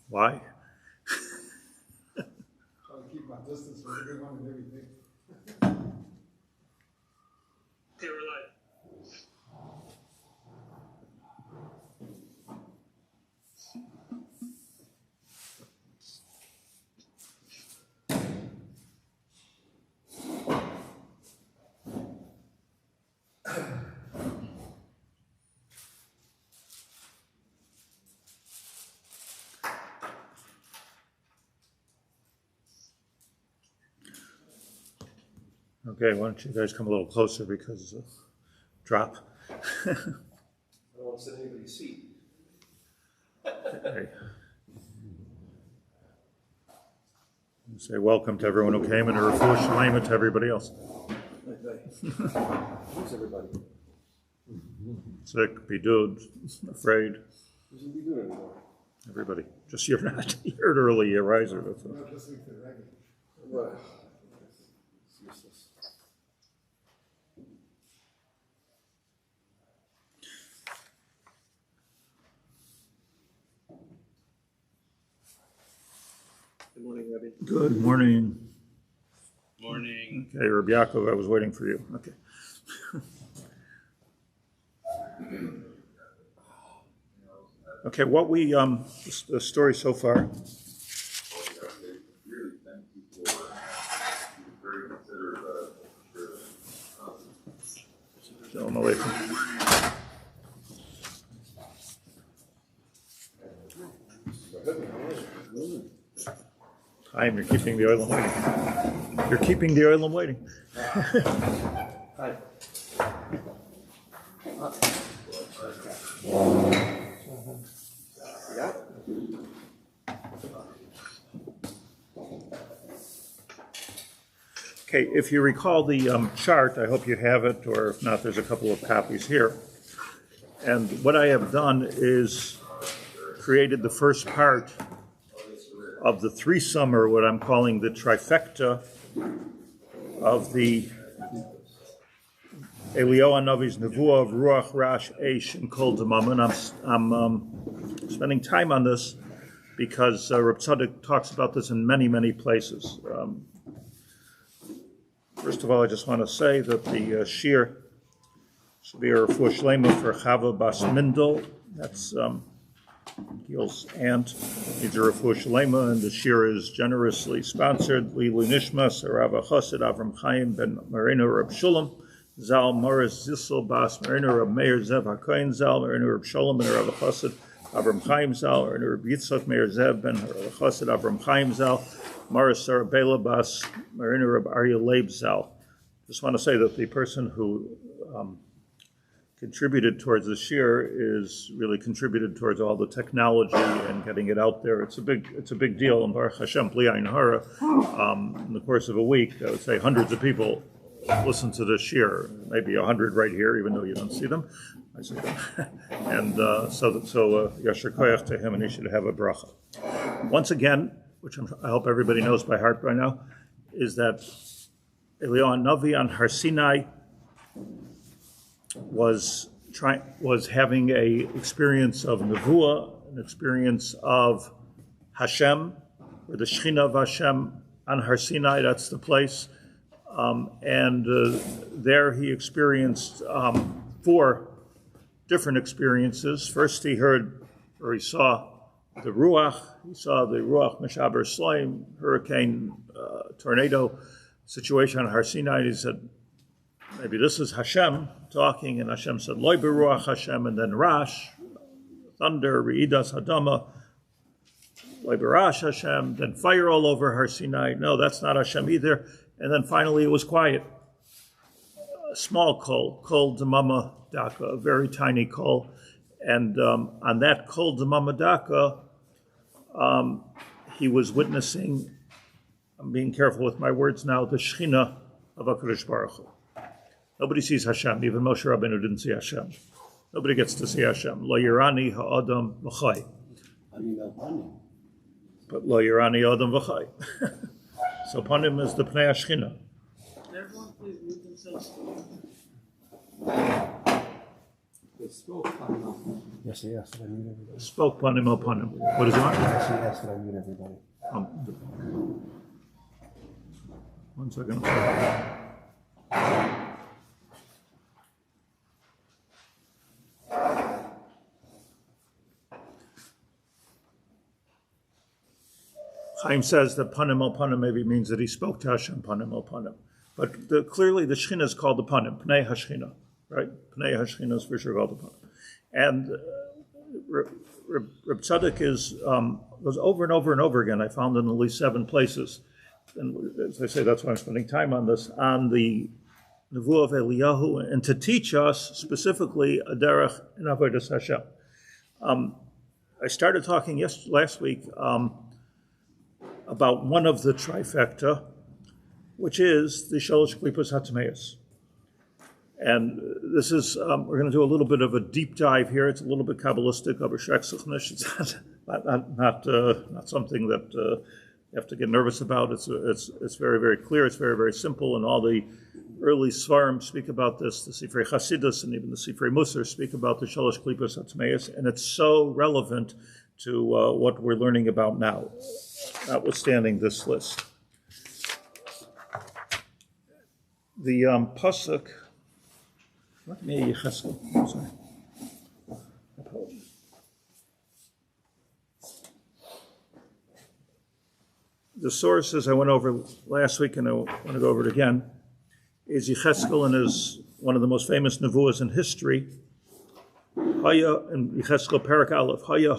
Why? Trying to keep my distance from everyone and everything. They were like, Okay, why don't you guys come a little closer because of drop. I don't want to sit in anybody's seat. Okay. Say welcome to everyone who came and a refuah shalom to everybody else. Who's everybody? Sick, bidud, afraid. Who's in Bidud anymore? Everybody. Just you're not here early, you're riser. That's all. I'm not listening to the record. Right. It's useless. Good morning, Rabbi. Good morning. morning. Okay, Rabbi Yaacov, I was waiting for you. Okay. Okay, what we, the story so far. Shalom Aleichem. Chaim, you're keeping the oil waiting. You're keeping the oil waiting. Hi. Yeah. Okay, if you recall the chart, I hope you have it, or if not, there's a couple of copies here. And what I have done is created the first part of the threesome, or what I'm calling the trifecta of the Eliyahu Hanavi's Nevuah of Ruach, Rash, Eish, and Kol Damam. And I'm spending time on this because Reb Tzadok talks about this in many, many places. First of all, I just want to say that the Shiur should be a refuah shlema for Chava Bas Mindel. That's Gil's aunt. Needs a refuah shlema, and the Shiur is generously sponsored. לעילוי נשמת Rav Avraham Chaim ben Marino Reb Shulam Zal Morris Zisel Bas Marino Reb Meir Zev HaKohen Zal Marino Reb Sholem ben Rav Avraham Chaim Zal Marino Reb Yitzchak Meir Zev ben Rav Avraham Chaim Zal Morris Biylא Bas Marino Reb Leyb Zal. Just want to say that the person who contributed towards the Shiur is really contributed towards all the technology and getting it out there. It's a big deal. And Baruch Hashem, Bli Ayin Hara, in the course of a week, I would say hundreds of people listen to the Shiur. Maybe 100 right here, even though you don't see them. I see them. And so Yasher Koyach to him, and he should have a bracha. Once again, which I hope everybody knows by heart by now, is that Eliyahu Hanavi on Har Sinai was having a experience of Nevuah, an experience of Hashem, or the Shechina of Hashem on Har Sinai. That's the place, and there he experienced 4 different experiences. First, he heard, or he saw the Ruach. He saw the Ruach Meshaber Slaim, hurricane, tornado situation on Har Sinai. He said, maybe this is Hashem talking, and Hashem said, Loi beruach Hashem, and then Rash, thunder, Reidas Hadama, Loi berash Hashem, then fire all over Har Sinai. No, that's not Hashem either. And then finally it was quiet. A small kol demama daka, a very tiny kol. And on that kol demama daka, he was witnessing, I'm being careful with my words now, the Shechina of HaKadosh Baruch Hu. Nobody sees Hashem. Even Moshe Rabbeinu didn't see Hashem. Nobody gets to see Hashem. Lo yirani ha'adam v'chai. But lo yirani ha'adam v'chai. So panim is the pnei Shechina. Everyone please mute themselves. They spoke panim. Yes, they asked that I meet everybody. Spoke panim el panim. What does he want? Yes, he asked that I meet everybody. One second. Chaim says that panim el panim maybe means that he spoke to Hashem panim el panim. But clearly the Shechina is called the panim, Pnei HaShechina, right? Pnei HaShechina is for sure called the panim. And Reb Tzadok goes over and over and over again. I found in at least 7 places. And as I say, that's why I'm spending time on this, on the Nevuah of Eliyahu, and to teach us specifically a derech in Avodas Hashem. I started talking last week about one of the trifecta, which is the Shalosh Klippos Hatzameis. And this is, we're going to do a little bit of a deep dive here. It's a little bit Kabbalistic, aber Shrecksuchnish. It's not something that you have to get nervous about. It's very, very clear. It's very, very simple. And all the early Svarim speak about this. The Sifrei Chasidus and even the Sifrei Musar speak about the Shalosh Klippos Hatzameis. And it's so relevant to what we're learning about now, notwithstanding this list. The pasuk. Let me Yecheskel. I'm sorry. Apologies. The sources I went over last week, and I want to go over it again, is Yecheskel, and is one of the most famous nevuahs in history. Haya and Yecheskel Perak Aleph. Haya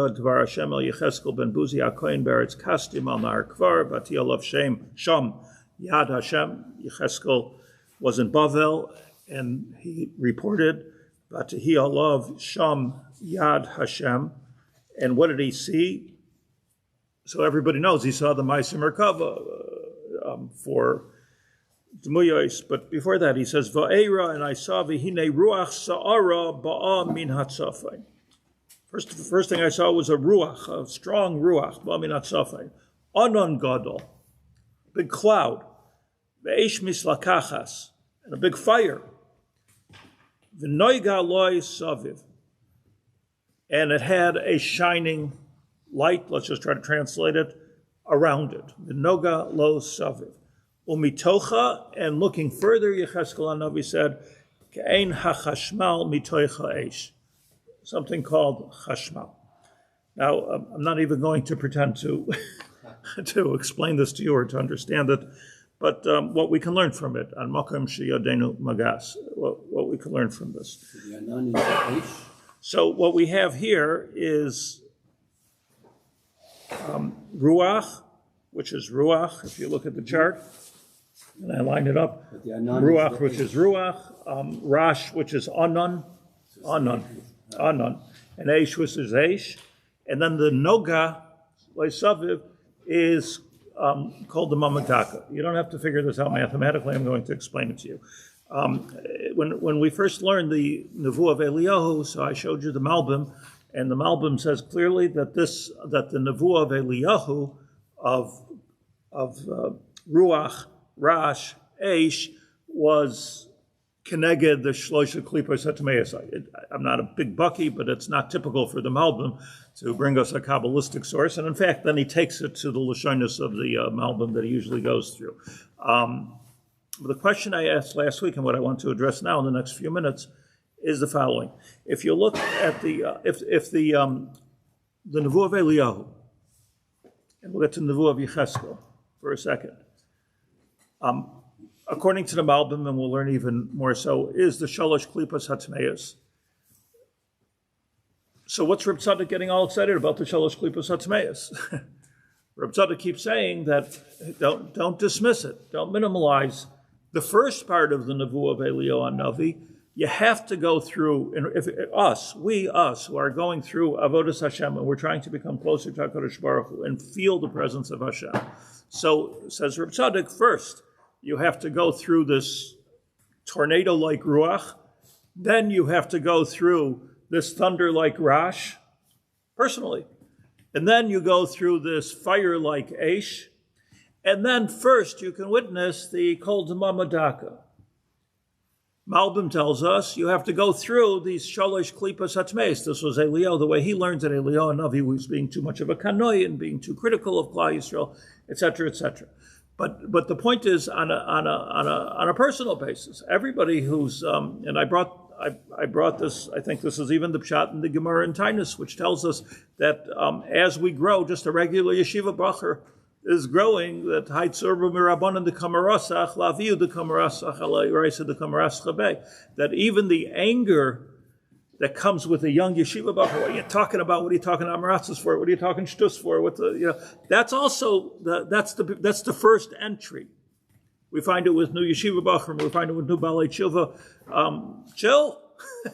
Dvar Hashem El Yecheskel Ben Buzi HaKohen Beretz Kastim Al Nahar Kvar Bati Alav Sham Yad Hashem. Yecheskel was in Bavel, and he reported Bati Alav Sham Yad Hashem. And what did he see? So everybody knows he saw the Ma'aser Merkava for Dmuyos, but before that he says Va'era, and I saw V'hine Ruach Sa'ara Ba'a Min Hatzafay. First thing I saw was a Ruach, a strong Ruach, Ba'a Min Hatzafay. Anon Gadol, big cloud. Ve'esh Mislakachas, and a big fire. V'noiga Loi Saviv, and it had a shining light, let's just try to translate it, around it. V'noga Lo Saviv. Umitocha, and looking further, Yecheskel HaNavi said, Ke'ein hachashmal mitocha eish, something called chashmal. Now, I'm not even going to pretend to to explain this to you or to understand it, but what we can learn from it, on makom sheyadenu magas, what we can learn from this. So what we have here is ruach, which is ruach, if you look at the chart, and I line it up. Ruach, which is ruach, rash, which is anon, and eish, which is eish, and then the noga, leisaviv, is called the mamadaka. You don't have to figure this out mathematically. I'm going to explain it to you. When we first learned the Nevuah of Eliyahu, so I showed you the Malbim, and the Malbim says clearly that the Nevuah of Eliyahu of Ruach, Rash, Eish was Keneged the Shlosha Klippos Hatzameis. I'm not a big bucky, but it's not typical for the Malbim to bring us a Kabbalistic source. And in fact, then he takes it to the Lashonis of the Malbim that he usually goes through. But the question I asked last week, and what I want to address now in the next few minutes, is the following. If you look at the Nevuah of Eliyahu, and we'll get to the Nevuah of Yecheskel for a second. According to the Malbim, and we'll learn even more so, is the Shalosh Klippos Hatzameis. So what's Reb Tzadok getting all excited about the Shalosh Klippos Hatzameis? Reb Tzadok keeps saying that don't dismiss it, don't minimalize the first part of the Nevuah of Eliyahu HaNavi. You have to go through, and if we who are going through Avodas Hashem, and we're trying to become closer to HaKadosh Baruch Hu and feel the presence of Hashem. So, says Reb Tzadok, first, you have to go through this tornado-like ruach, then you have to go through this thunder-like rash, personally, and then you go through this fire-like eish, and then first you can witness the kol d'mamadaka. Malbim tells us you have to go through these shalosh klipas hatmeis. This was Eliyahu, the way he learned that Eliyahu Navi was being too much of a kanoi and being too critical of Klal Yisrael, etc., etc. But the point is on a personal basis. Everybody who's and I brought this. I think this is even the pshat in the Gemara in Tainus, which tells us that as we grow, just a regular yeshiva bacher is growing, that haitzurba mirabanan the kamarasach laviu the kamarasach alayraisa the kamarasach chabei, that even the anger that comes with a young yeshiva bacher, what are you talking about? What are you talking amaratzas for? What are you talking shtus for? That's also that's the first entry. We find it with new yeshiva bacher, we find it with new balei tshuva. Chill.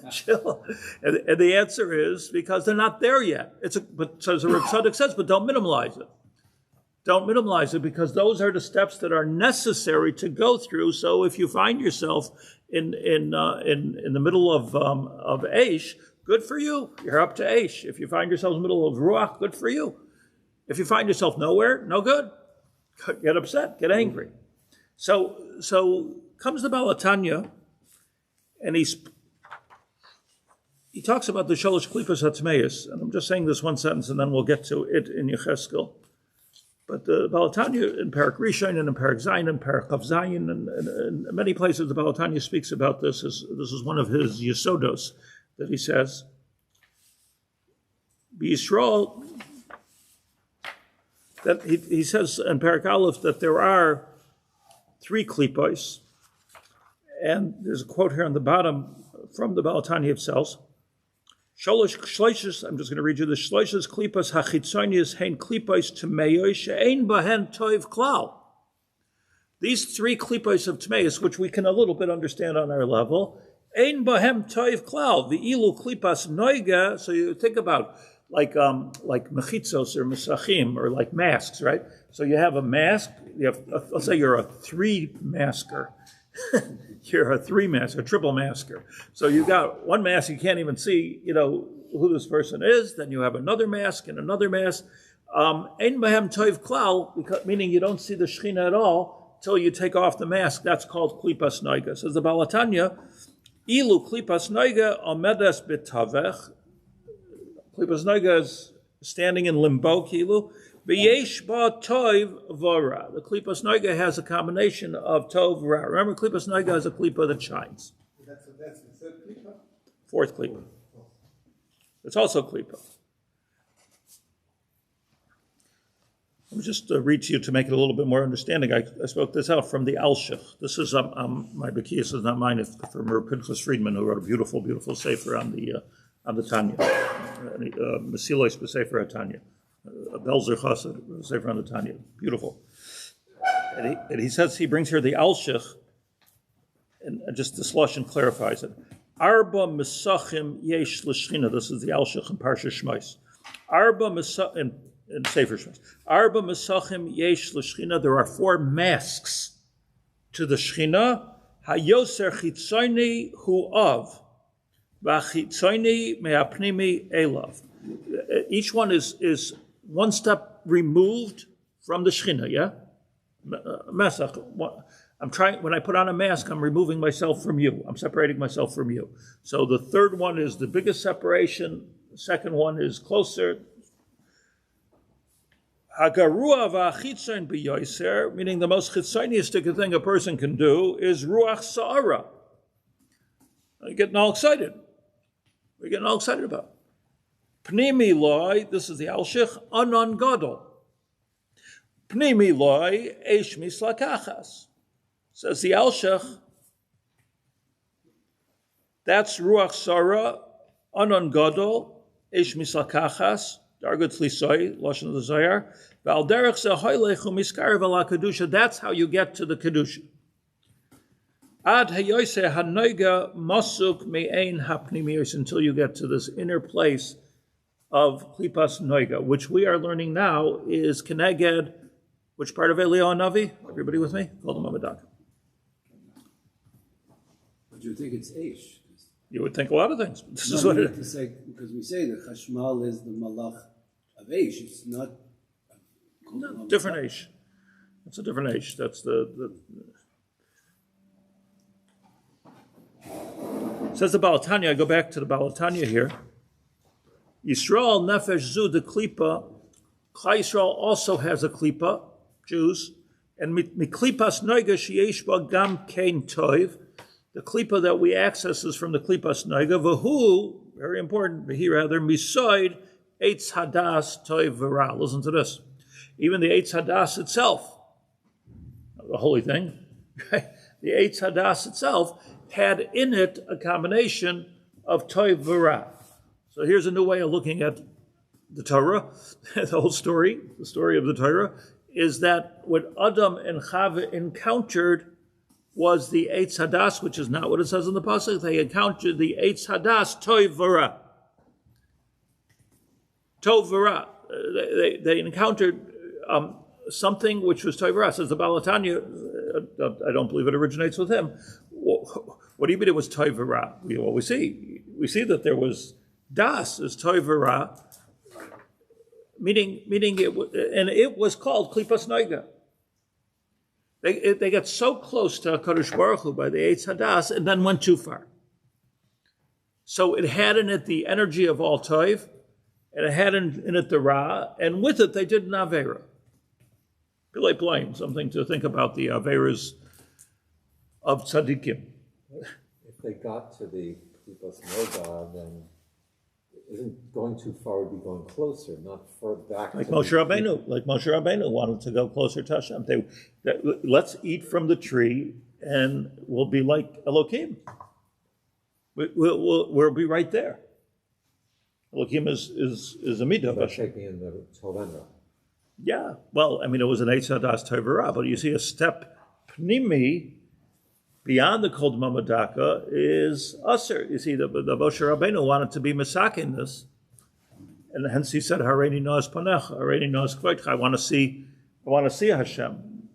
Chill. And the answer is because they're not there yet. But as the Tzadok says, but don't minimize it. Don't minimize it, because those are the steps that are necessary to go through. So if you find yourself in the middle of Eish, good for you. You're up to Eish. If you find yourself in the middle of Ruach, good for you. If you find yourself nowhere, no good. Get upset, get angry. So comes the Baal HaTanya, and he talks about the Shalosh Klipas HaTmeis, and I'm just saying this one sentence, and then we'll get to it in Yecheskel. But the Baal HaTanya in Parak Rishon and in Parak Zayin and Parak Chav Zayin and in many places the Baal HaTanya speaks about this. This is one of his Yesodos that he says. Yisrael, that he says in Parak Aleph that there are 3 klipos, and there's a quote here on the bottom from the Baal HaTanya itself. I'm just going to read you the Shloishes klipas hachitzonius hein klipos tmeyos she'ein bahen toiv klal. These 3 klipos of tmeyos, which we can a little bit understand on our level, ein bahem toiv klal. The ilu klipas noiga. So you think about like mechitzos or mesachim or like masks, right? So you have a mask. You have, let's say you're a 3-masker. You're a 3-masker, a triple masker. So you got one mask, you can't even see, who this person is. Then you have another mask and another mask. Ein bahem toiv klal, meaning you don't see the Shechina at all till you take off the mask. That's called klipas noiga. Says the Baal HaTanya, ilu klipas noiga omedes betavech. Klipas noiga is standing in limbo, kilu. V'yesh ba tov v'ra. The klipas noiga has a combination of tov v'ra. Remember, klipas noiga is a klipa that shines. That's the 3rd klipa? 4th klipa. It's also klipa. Let me just read to you to make it a little bit more understanding. I spoke this out from the Alshich. This is my Bekiyas is not mine. It's from Pinchas Friedman, who wrote a beautiful, beautiful sefer on the Tanya, Mesilos b'Sefer HaTanya. Belzer Chassid, Sefer on the Tanya, beautiful. And he says, he brings here the Alshich, and just the Slushon clarifies it. Arba Mesachim Yesh L'Shchina. This is the Alshich in Parsha Shmos. Arba Mesachim in Sefer Shmos. Arba Mesachim Yesh L'Shchina. There are 4 masks to the Shchina. Hayoser Chitzoni Hu Av, V'Chitzoni Me'apnimi Elav. Each one is one step removed from the Shechina, yeah? Masach. When I put on a mask, I'm removing myself from you. I'm separating myself from you. So the 3rd one is the biggest separation. The 2nd one is closer. Hagarua v'achitzon b'yoser, meaning the most chitzoniistic thing a person can do is ruach sa'ara. We're getting all excited. We're getting all excited about it. Pnimi loy, this is the Alshich, anon gadol. Pnimi loy, eish mislakachas. Says the Alshich, that's ruach sara, anon gadol, eish mislakachas, dargut lisoy, lashon of the Zohar, val derech zehoylech umiskar v'la kedusha. That's how you get to the kedusha. Ad hayoyse hanoiga masuk me'ein hapnimiyos, until you get to this inner place of klipas noiga, which we are learning now is keneged. Which part of Eliyahu Navi? Everybody with me? Call them Amadak. But you think it's Eish? You would think a lot of things. But this is what it is. Because we say the Chashmal is the Malach of Eish. It's not. No, different Eish. It's a different Eish. That's the Says the Baal Tanya, I go back to the Baal Tanya here. Yisrael nefesh zu de klipa. Klal Yisrael also has a klipa, Jews, and miklipas noiga sheyesh ba gam kein toiv. The klipa that we access is from the klipas noiga. V'hu, very important, v'hi rather, misoid eitz hadas toiv v'ra. Listen to this. Even the eitz hadas itself, the holy thing, right? The eitz hadas itself had in it a combination of toiv v'ra. So here's a new way of looking at the Torah, the whole story, the story of the Torah, is that what Adam and Chava encountered was the Eitz Hadas, which is not what it says in the Pasuk. They encountered the Eitz Hadas Tov V'ra. Tov V'ra. They encountered something which was Tov V'ra. Says the Baal Tanya, I don't believe it originates with him. What do you mean it was Tov V'ra? We see that there was Das is Tov V'ra, meaning it was called Klipas Noiga. They got so close to HaKadosh Baruch Hu by the Eitz Hadas and then went too far. So it had in it the energy of all Tov, and it had in it the Ra, and with it they did an Avera. Pilei Plain, something to think about the Averas of Tzadikim. If they got to the Klipas Noiga, then isn't going too far would be going closer, not further back. Like Moshe Rabbeinu wanted to go closer to Hashem. Let's eat from the tree and we'll be like Elohim. We'll be right there. Elohim is a midah of Hashem. Taking in the Torah. Yeah, well, I mean, it was an Eitz Hadas Tovara, but you see a step pnimi beyond the Kol Mamadaka is Aser. You see, the Moshe Rabbeinu wanted to be Masakin this, and hence he said, Hareini noas panecha, Hareini noas kvoitcha. I want to see Hashem.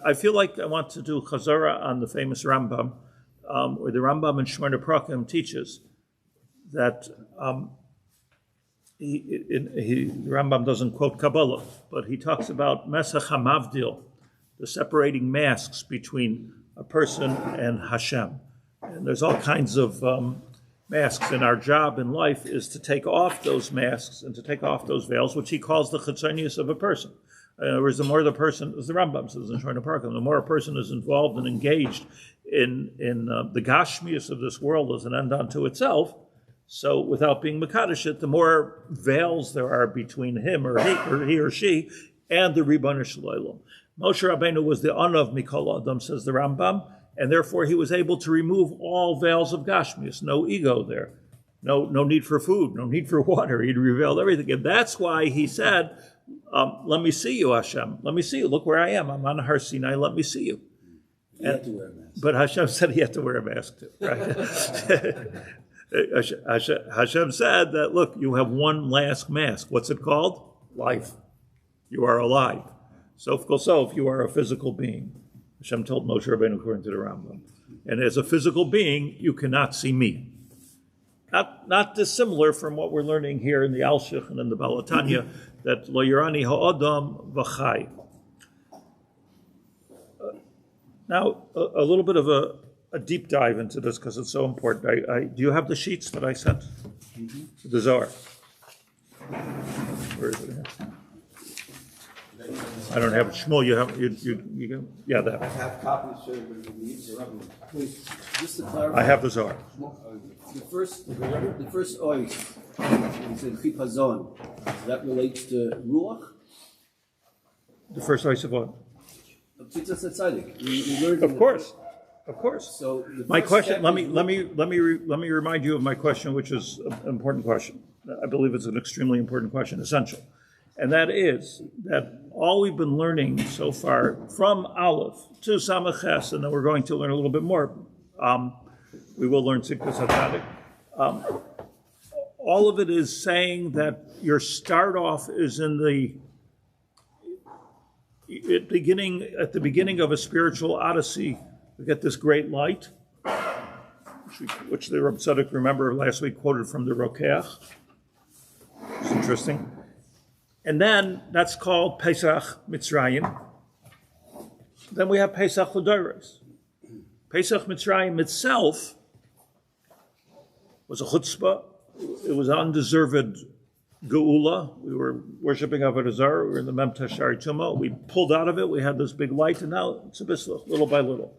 I feel like I want to do Chazara on the famous Rambam, where the Rambam in Shemona Prakim teaches that the Rambam doesn't quote Kabbalah, but he talks about Mesach HaMavdil, the separating masks between a person and Hashem. And there's all kinds of masks, and our job in life is to take off those masks and to take off those veils, which he calls the chitzonius of a person. In other words, the more the person, as the Rambam says in Shemona Prakim, the more a person is involved and engaged in the gashmius of this world as an end unto itself, so without being Mekadosh it, the more veils there are between him or he or she and the Ribono Shel Olam. Moshe Rabbeinu was the Anav Mikol Adam, says the Rambam, and therefore he was able to remove all veils of Gashmius, no ego there, no need for food, no need for water. He'd revealed everything. And that's why he said, let me see you, Hashem. Let me see you. Look where I am. I'm on Har Sinai. Let me see you. He had to wear a mask. But Hashem said he had to wear a mask too. Right? Hashem said that, look, you have one last mask. What's it called? Life. You are alive. So if you are a physical being, Hashem told Moshe Rabbeinu according to the Rambam, and as a physical being, you cannot see me. Not dissimilar from what we're learning here in the Alshich and in the Baal Tanya, that lo yirani ha'adam v'chai. Now, a little bit of a deep dive into this because it's so important. Do you have the sheets that I sent? Mm-hmm. The Zohar. Where is it here? I don't have it. Shmuel, you have you yeah, that. I have copies, sir, but if you need to. Please, just to clarify. I have the Zohar. The first oil is in Chipazon. That relates to Ruach? The first ois of what? Tzidkas Hatzadik. We learned Of course. So my question. Let me remind you of my question, which is an important question. I believe it's an extremely important question, essential, and that is that all we've been learning so far from Aleph to Samaches, and then we're going to learn a little bit more. We will learn Tzidkas Hatzadik. All of it is saying that your start off is in at the beginning of a spiritual odyssey. We get this great light, which the Rav Tzadok, remember last week, quoted from the Rokeach. It's interesting. And then that's called Pesach Mitzrayim. Then we have Pesach L'Doros. Pesach Mitzrayim itself was a chutzpah. It was undeserved geula. We were worshiping Avodah Zarah. We were in the Mem Tashari Tumah. We pulled out of it. We had this big light, and now it's a bislah, little by little.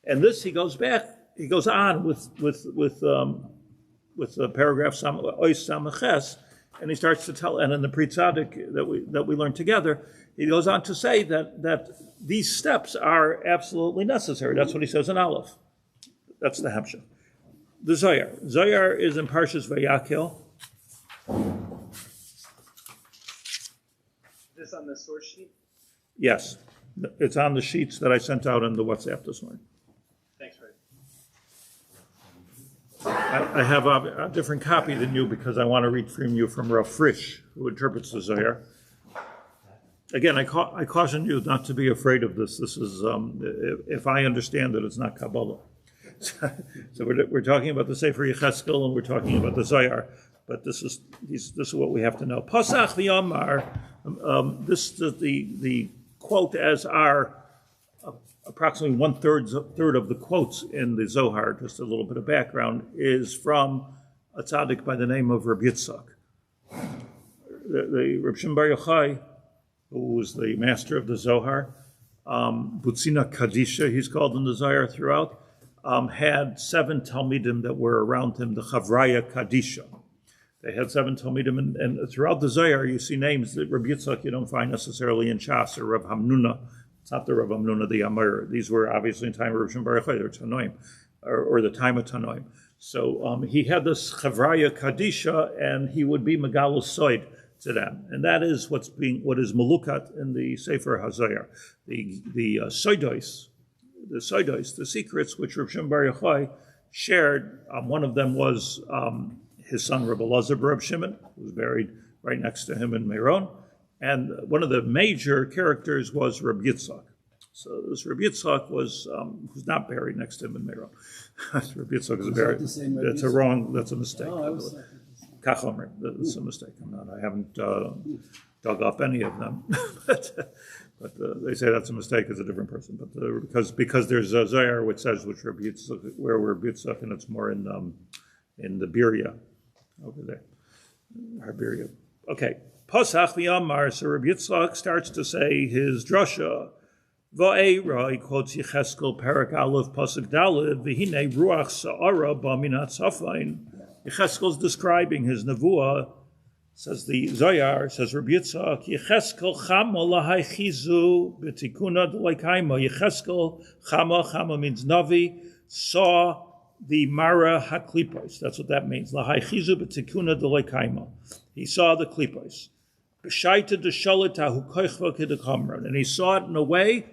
And this, he goes on with the paragraph Ois Samaches, and he starts to tell, and in the Pri Tzaddik that we learned together, he goes on to say that these steps are absolutely necessary. That's what he says in Aleph. That's the Hemshech. The Zohar. Zohar is in Parshas Vayakhel. This on the source sheet? Yes. It's on the sheets that I sent out in the WhatsApp this morning. Thanks, Ray. I have a different copy than you because I want to read from you from Rav Frisch, who interprets the Zohar. Again, I caution you not to be afraid of this. This is, if I understand it, it's not Kabbalah. So we're talking about the Sefer Yecheskel and we're talking about the Zohar, but this is what we have to know. Pasach v'yamar, this is the quote as are approximately third of the quotes in the Zohar. Just a little bit of background is from a tzaddik by the name of Rabbi Yitzchak. The Reb Shimon Bar Yochai, who was the master of the Zohar, Butzina Kadisha, he's called in the Zohar throughout. Had 7 Talmidim that were around him, the Chavraya Kadisha. They had 7 Talmidim, and throughout the Zohar you see names that Rabbi Yitzchak you don't find necessarily in Shas or Rav Hamnuna. It's not the Rav Hamnuna, the Amir. These were obviously in time of Rav Shimon Bar Yochai, or Tanoim, or the time of Tanoim. So he had this Chavraya Kadisha, and he would be Megalus Soid to them, and that is what is Melukat in the Sefer HaZohar. The Soidos, the secrets which Rav Shimon Bar Yochai shared. One of them was his son Rabbi Elazar Reb Shimon, who was buried right next to him in Meron, and one of the major characters was Rabbi Yitzchak. So this Rabbi Yitzchak was not buried next to him in Meron. Rabbi Yitzchak is buried. That's a mistake. Oh, I was Kachomer, that's a mistake. I haven't dug up any of them, but they say that's a mistake. It's a different person. But because there's a Zohar which says Rabbi Yitzchak, where Rabbi Yitzchak, and it's more in the Biria over there, Harbiria. Okay, Pasach v'Yamar. So Rabbi Yitzchak starts to say his drasha. Va'era, he quotes Yecheskel Parak Aleph Pasuk Dolev. V'hinei ruach sa'ara b'minat safain. Yecheskel is describing his nevuah. Says the Zohar, says Rabbi Yitzchak, Yecheskel chama lahai chizu b'tikuna d'leikaima. Yecheskel chama means navi, saw the mara haklipos. That's what that means. Lahai chizu b'tikuna d'leikaima. He saw the klipos. B'shaita d'shalit ahu koichva k'dekamran. And he saw it in a way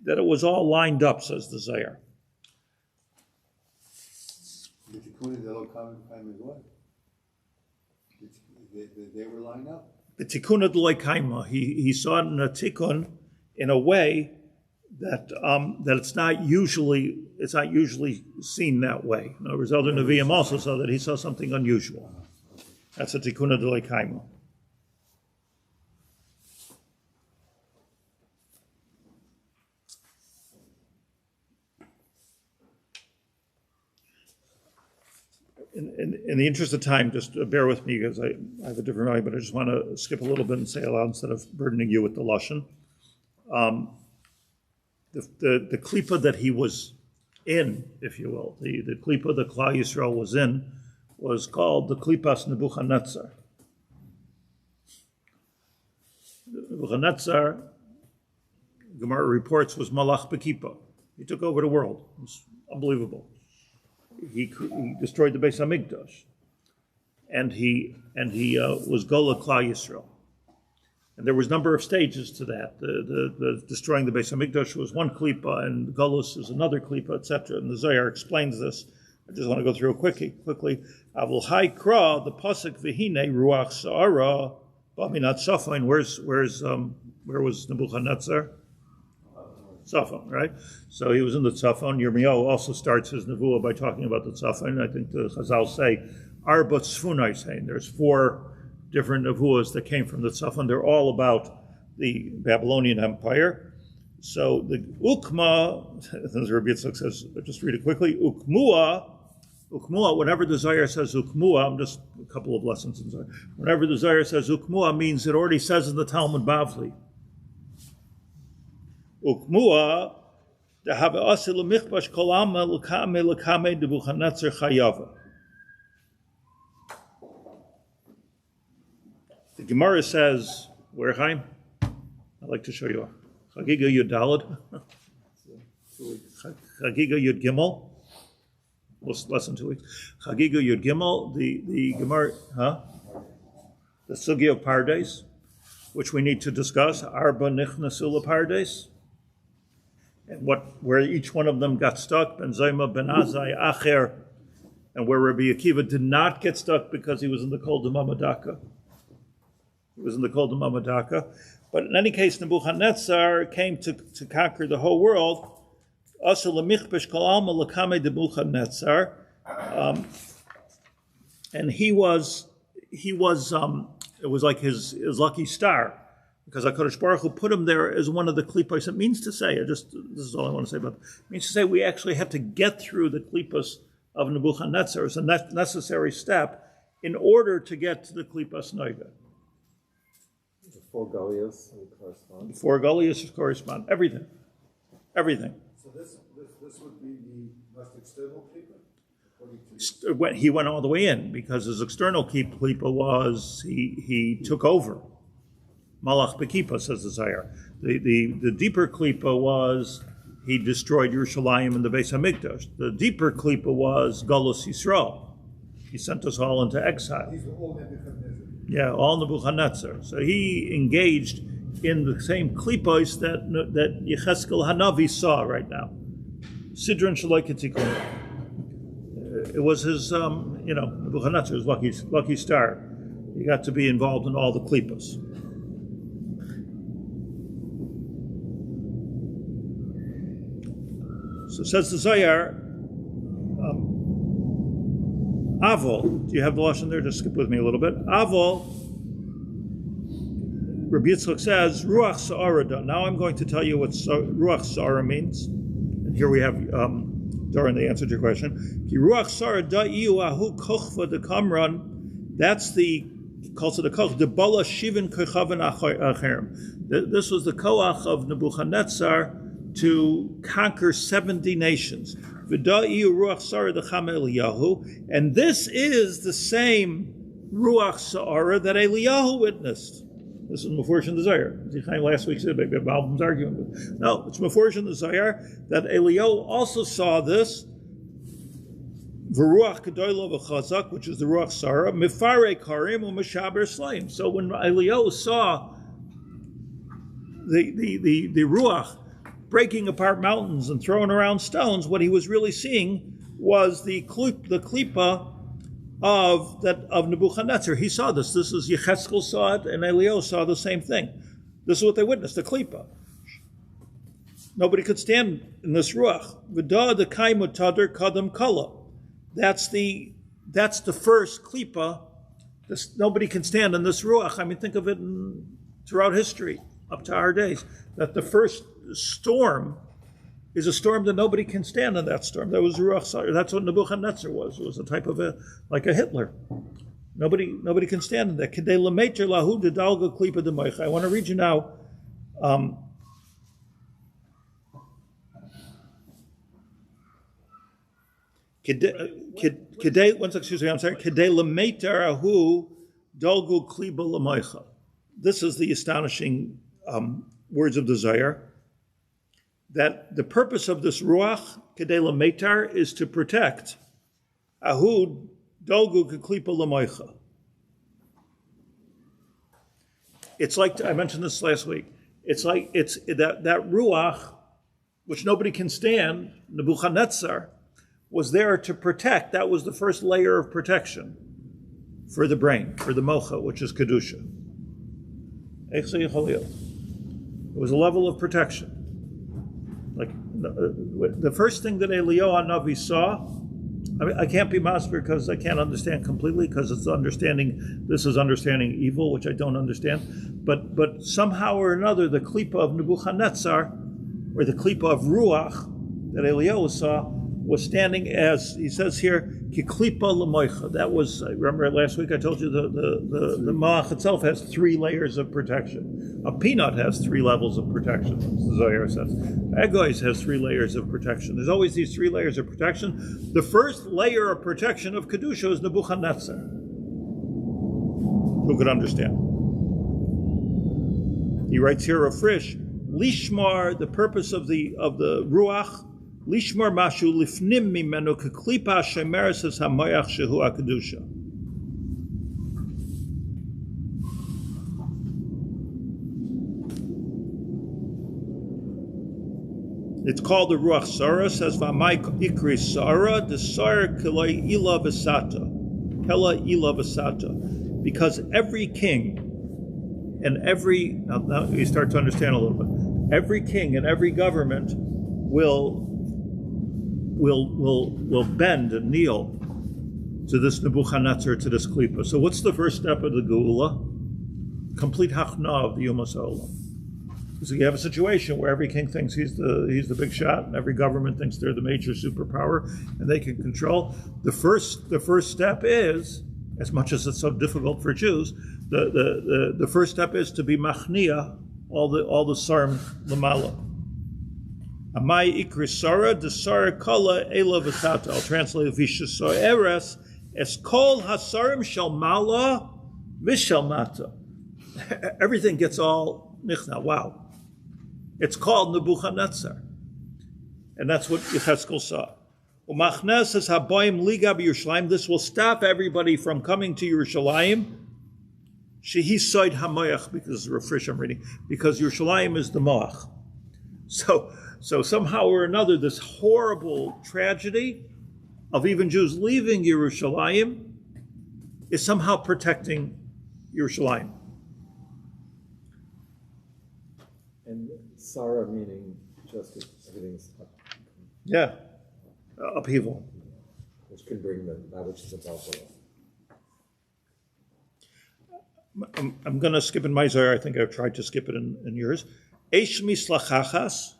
that it was all lined up, says the Zohar. They were lined up. The tikkun d'leikaima. He saw it in a tikkun in a way that it's not usually seen that way. In other words, other Nevi'im also saw that he saw something unusual. That's a tikkun d'leikaima. In the interest of time, just bear with me because I have a different value, but I just want to skip a little bit and say aloud instead of burdening you with the lashon. The klipa that he was in, if you will, the klipa that Klal Yisrael was in, was called the klipas Nebuchadnezzar. Nebuchadnezzar, Gemara reports, was malach b'kippah. He took over the world. It was unbelievable. He destroyed the Beis Hamikdash, and he was Gola Klal Yisrael. And there was a number of stages to that. The destroying the Beis Hamikdash was one klipa, and Golus is another klipa, etc. And the Zohar explains this. I just want to go through it quickly. Avul Haikra, the pasuk v'hinei ruach sa'ara b'minat safain. Where was Nebuchadnezzar? Tzafon, right? So he was in the Tzafon. Yirmiyahu also starts his nevuah by talking about the Tzafon. I think the Chazal say, Arba Tzfunai saying there's 4 different nevuahs that came from the Tzafon. They're all about the Babylonian Empire. So the ukma, as Rabbi Yitzchak says, I'll just read it quickly. Ukmua, whenever the Zohar says ukmua, I'm just a couple of lessons in Zohar. Whenever the Zohar says ukmua, means it already says in the Talmud Bavli. Ukmua, the Gemara says, where Chaim? I'd like to show you. Chagiga Yud Daled. Chagiga Yud Gimel. Less than 2 weeks. Chagiga Yud Gimel, the Gemara, the Sugi of Pardes, which we need to discuss. Arba Nichnasu Pardes. And where each one of them got stuck, Ben Zayma, Ben Azai, Acher, and where Rabbi Akiva did not get stuck because he was in the Kol D'Mamadaka. He was in the Kol D'Mamadaka. But in any case, Nebuchadnezzar came to conquer the whole world. And he was it was like his lucky star, because HaKadosh Baruch Hu put him there as one of the klipos. It means to say, this is all I want to say about it. It means to say we actually have to get through the klipos of Nebuchadnezzar as a necessary step in order to get to the klipas noiga. The four Goliaths correspond. The four Goliaths correspond. Everything. So this would be the most external keeper, according to He went all the way in, because his external klipa was he took over. Malach Bekipa, says the Zohar. The deeper klipa was he destroyed Yerushalayim and the Beis Hamikdash. The deeper klipa was Galus Yisrael. He sent us all into exile. these were all Nebuchadnezzar. Yeah, all Nebuchadnezzar. So he engaged in the same klipos that Yecheskel Hanavi saw right now. Sidron Shaloi Ketikun. It was his, Nebuchadnezzar's lucky star. He got to be involved in all the klipos. So says the Zohar, Avol, do you have the lashon there? Just skip with me a little bit. Avol, Rabbi Yitzchak says, Ruach Sa'ara. Now I'm going to tell you what Ruach Sa'ara means. And here we have, during the answer to your question, Ki Ruach Sa'ara da'iyu ahu kochva de kamran. That's the cult of the koch, the bala shivin kochavan acherim. This was the koach of Nebuchadnezzar to conquer 70 nations. And this is the same Ruach Sa'ara that Eliyahu witnessed. This is Mefurish in the Zohar. Last week said maybe Balbum's arguing with. No, it's Mefurish in the Zohar that Eliyahu also saw this. V'ruach Dolev v'chazak, which is the Ruach Sa'ara, mifare karim u'mishaber slaim. So when Eliyahu saw the Ruach breaking apart mountains and throwing around stones, what he was really seeing was the klipa of Nebuchadnezzar. He saw this. This is Yecheskel saw it, and Eliyahu saw the same thing. This is what they witnessed, the klipa. Nobody could stand in this ruach. V'da the kaimutader kadam kala. That's the first klipa. Nobody can stand in this ruach. I mean, think of it throughout history, up to our days, that the first storm is a storm that nobody can stand in. That storm. That was Ruach Sa'ar. That's what Nebuchadnezzar was. It was a type of like a Hitler. Nobody can stand in that. Kedei lameter lahu dedalga klipa demoicha. I want to read you now. Kedei, one second, excuse me, I'm sorry. Kedei lameter ahu dalgu klipa lemoicha. This is the astonishing words of the Zohar, that the purpose of this ruach, kedei lametar, is to protect ahud dolgu keklipa lamoicha. It's like, I mentioned this last week, it's that ruach, which nobody can stand, Nebuchadnezzar, was there to protect. That was the first layer of protection for the brain, for the mocha, which is kedusha. It was a level of protection. Like the first thing that Eliyahu Hanavi saw, I can't be master because I can't understand completely, because it's this is understanding evil, which I don't understand. But somehow or another, the klipa of Nebuchadnezzar or the klipa of ruach that Eliyahu saw was standing as, he says here, ki klipa l'moicha. That was, remember last week I told you the moach itself has 3 layers of protection. A peanut has 3 levels of protection, as Zohar says. Egois has 3 layers of protection. There's always these 3 layers of protection. The first layer of protection of Kedusha is Nebuchadnezzar. Who could understand? He writes here afresh, Lishmar, the purpose of the Ruach, Lishmar Mashu Lifnim Mimenu Keklipa Shemeres Es Hamayach Shehu HaKedusha. It's called the Ruach Sarah, says Vamai Ikri Sarah, the Sarah Kelai Ila Vesata. Kela Ila Vesata. Because every king and every, now you start to understand a little bit, every king and every government will bend and kneel to this Nebuchadnezzar, to this klipa. So what's the first step of the Geula? Complete hachna of the Yumas Olam. So you have a situation where every king thinks he's the big shot, and every government thinks they're the major superpower, and they can control. The first step is, as much as it's so difficult for Jews, the first step is to be machnia all the sarim lamala. Amai ikri sara the sara kala ela v'sata. I'll translate v'shasar eres es kol hasarim shel mala v'shel mata. Everything gets all nichna. Wow. It's called Nebuchadnezzar. And that's what Yechezkel saw. Umachnes es habayim liga b'Yerushalayim. This will stop everybody from coming to Yerushalayim. Shehi soid hamoyach, because refresh I'm reading, because Yerushalayim is the moach. So somehow or another, this horrible tragedy of even Jews leaving Yerushalayim is somehow protecting Yerushalayim. And Sarah meaning just everything's up. Yeah, upheaval. Which can bring that which is above the law. I'm going to skip in my Zohar. I think I've tried to skip it in yours. Eish mislachachas.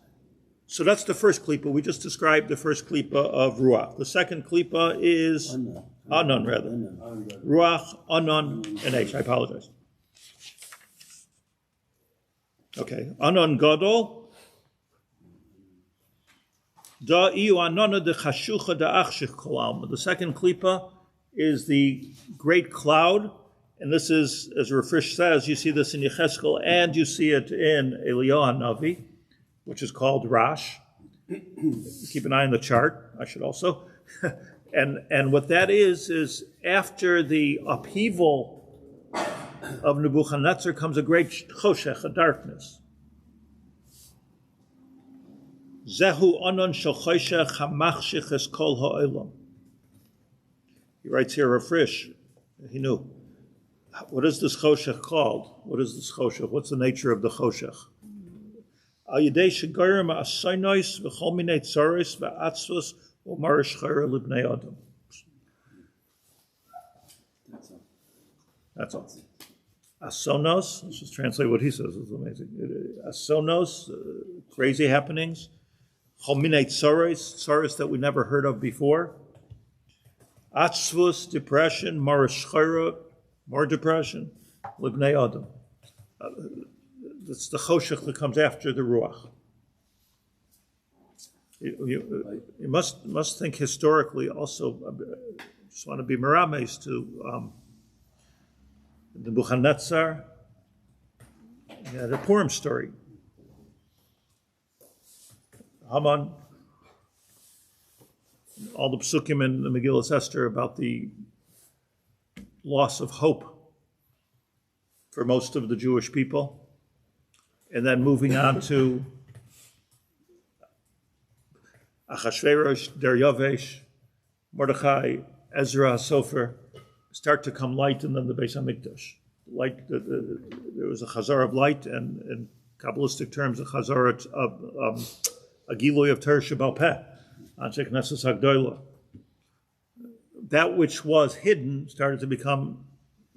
So that's the first klipa. We just described the first klipa of Ruach. The second klipa is Anon, rather. Ruach, Anon, and Eish. I apologize. Okay. Anon Gadol. Da iu anona de chashucha da achshich kolam. The second klipa is the great cloud. And this is, as Refresh says, you see this in Yechezkel, and you see it in Eliyahu Navi, which is called Rash. Keep an eye on the chart, I should also. and what that is after the upheaval of Nebuchadnezzar comes a great choshech, a darkness. Zehu anon shel choshech hamachshich es kol ha'olam. He writes here, Refresh, he knew. What is this choshech called? What is this choshech? What's the nature of the choshech? Al yedei shegarim asonos v'chol minei tzaros v'atzvos u'marish chayra libnei adam. That's all. Asonos. Let's just translate what he says. It's amazing. Asonos, crazy happenings. Chol minei tzaros that we never heard of before. Atzvos, depression. Marish chayra, more depression. Libnei adam. It's the choshech that comes after the ruach. You must think historically also. I just want to be merames to the Nebuchadnezzar. He had a Purim story. Haman, all the psukim in the Megillas Esther about the loss of hope for most of the Jewish people. And then moving on to Achashverosh, Daryavesh, Mordechai, Ezra, Sofer, start to come light, and then the Beis HaMikdash. Light, there was a chazar of light, and in Kabbalistic terms, a chazar of a gilui of Torah Shebal Peh, Anshe Knesset Hagdolah. That which was hidden started to become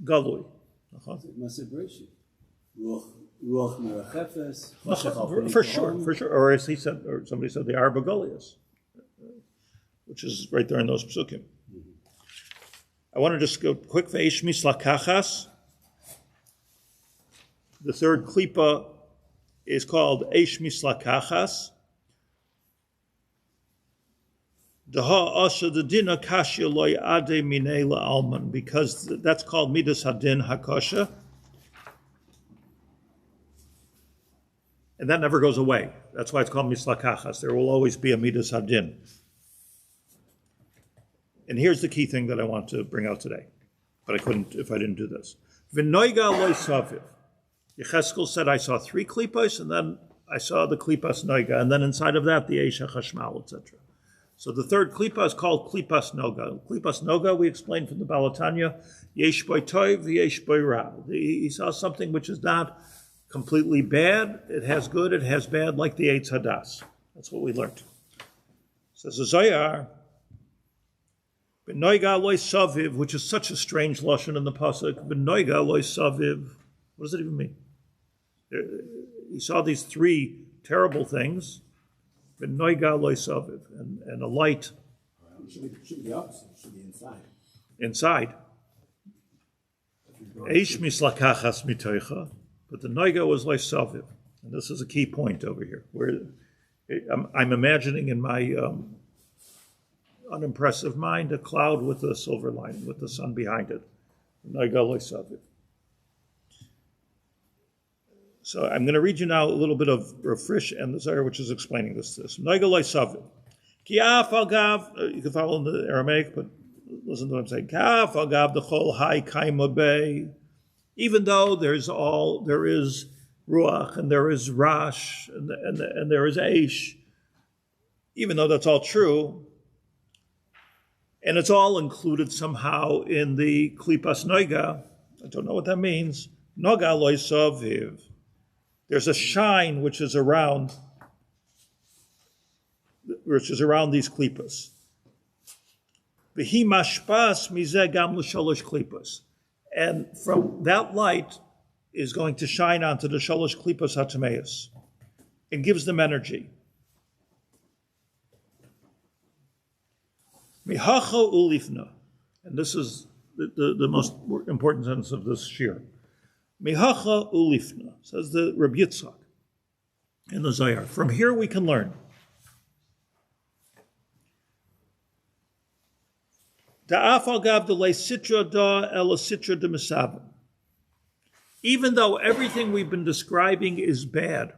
galui. Ruach Merachefes. For sure. Or as he said, or somebody said, the Arbogolius, which is right there in those psukim. I want to just go quick. Ve'esh mislakachas. The third klipa is called Eish mislakachas. Daha asa the dina kashya loy ade minela alman, because that's called midas hadin hakosha, and that never goes away. That's why it's called mislakachas. There will always be a midas hadin. And here's the key thing that I want to bring out today, but I couldn't if I didn't do this. V'noiga loy saviv. Yecheskel said, I saw 3 klipas, and then I saw the klipas noiga, and then inside of that, the Eish HaChashmal, etc. So the third klipa is called klipas noga. Klipas noga, we explained from the Balatanya, yesh boy toiv, yesh boy ra. He saw something which is not completely bad. It has good, it has bad, like the Eitz Hadas. That's what we learned. Says the Zohar, B'noiga loy saviv, which is such a strange lashon in the pasuk. B'noiga loy saviv. What does it even mean? He saw these 3 terrible things, B'noiga loy saviv, and a light. Should be opposite. Should be inside. Inside. Eish mislakachas mitoicha, but the noiga was loy saviv, and this is a key point over here, where I'm imagining in my unimpressive mind a cloud with a silver lining, with the sun behind it. Noiga loy saviv. So I'm going to read you now a little bit of Rav Frisch and the Zohar, which is explaining this. Noiga loy saviv. Ki'af al-gav, you can follow in the Aramaic, but listen to what I'm saying. Ki'af al-gav d'chol hai kaima bei. Even though there is ruach, and there is rash, and there is eish, even though that's all true, and it's all included somehow in the klipas noiga, I don't know what that means, noga loy saviv. There's a shine which is around these klipas. V'hi mashpas mizeh gam l'shalosh klipas. And from that light is going to shine onto the shalosh klipas hatameus and gives them energy. Mihacha ulifna. And this is the most important sentence of this shiur. Mihacha ulifna, says the Rabbi Yitzchak in the Zohar. From here we can learn. Even though everything we've been describing is bad,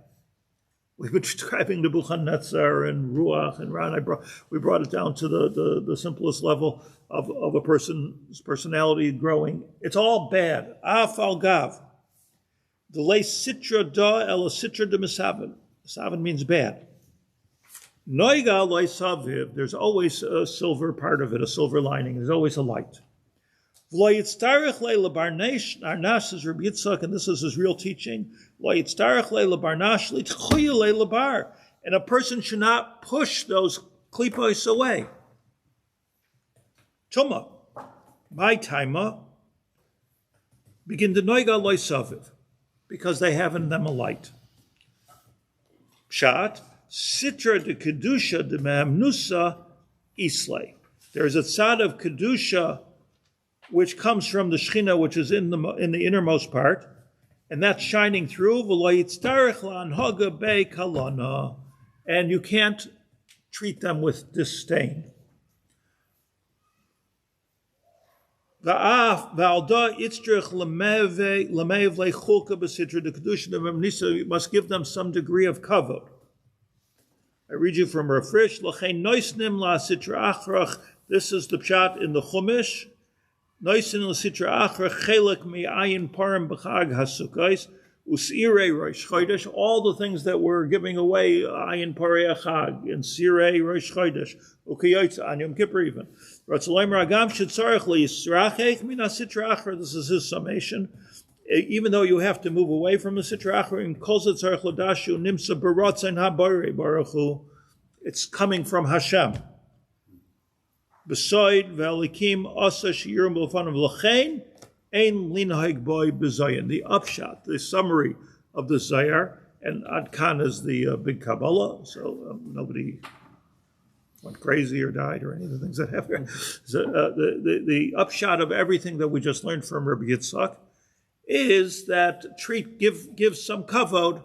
we've been describing the Nebuchadnezzar and Ruach and Ran. We brought it down to the simplest level of a person's personality growing. It's all bad. Af al gav. The lay sitra da el sitra de misavan. Misavan means bad. Noiga loy saviv. There's always a silver part of it, a silver lining. There's always a light. V'lo yitztarech le lebarnash. Arnash is Rabbi Yitzchak, and this is his real teaching. V'lo yitztarech le lebarnash litchuyu le lebar. And a person should not push those klipos away. Tuma, my taima, begin to noiga loy saviv, because they have in them a light. Pshat, sitra de kedusha de mehamnusa islay. There is a tzad of kedusha which comes from the Shechina, which is in the innermost part, and that's shining through. V'lo yitztarech la'anhaga bei kalana, and you can't treat them with disdain. V'alda yitztrich l'mev le'chulka b'sitra de kedusha de mehamnusa. You must give them some degree of kavod. I read you from Rav Frisch. L'chein noisnim la'sitra achrach. This is the pshat in the Chumash. Noisin l'sitra achrach chelik mi'ayin parim b'chag hasukais usirei rosh chodesh. All the things that we're giving away, ayin parei achag and sirei rosh chodesh ukiyotza on Yom Kippur even. Ratzalem ragam shetzarich liyisrachech min hasitra achrach. This is his summation. Even though you have to move away from the sitra achrach, in kol zetzarich l'dashu nimsa b'rotzain haborei baruch hu. It's coming from Hashem. Beside v'alikim asa shiur b'lefanim l'chein ein linhaig boy b'zayin. The upshot, the summary of the Zayar, and Ad Kan is the big Kabbalah, so nobody went crazy or died or any of the things that happened. So, the upshot of everything that we just learned from Rabbi Yitzchak is that give some kavod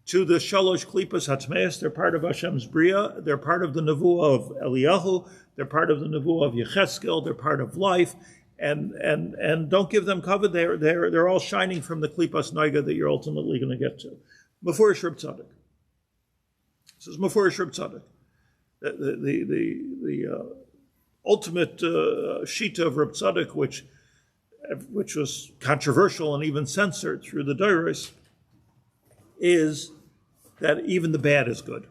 to the Shalosh Klipas Hatzmeis. They're part of Hashem's Bria. They're part of the Nevuah of Eliyahu. They're part of the Nevuah of Yecheskel. They're part of life. And don't give them kavod. They're all shining from the Klipas Noiga that you're ultimately going to get to. Mefurish Reb Tzadok. This is Mefurish Reb Tzadok. The ultimate shita of Reb Tzadok, which was controversial and even censored through the Doros, is that even the bad is good.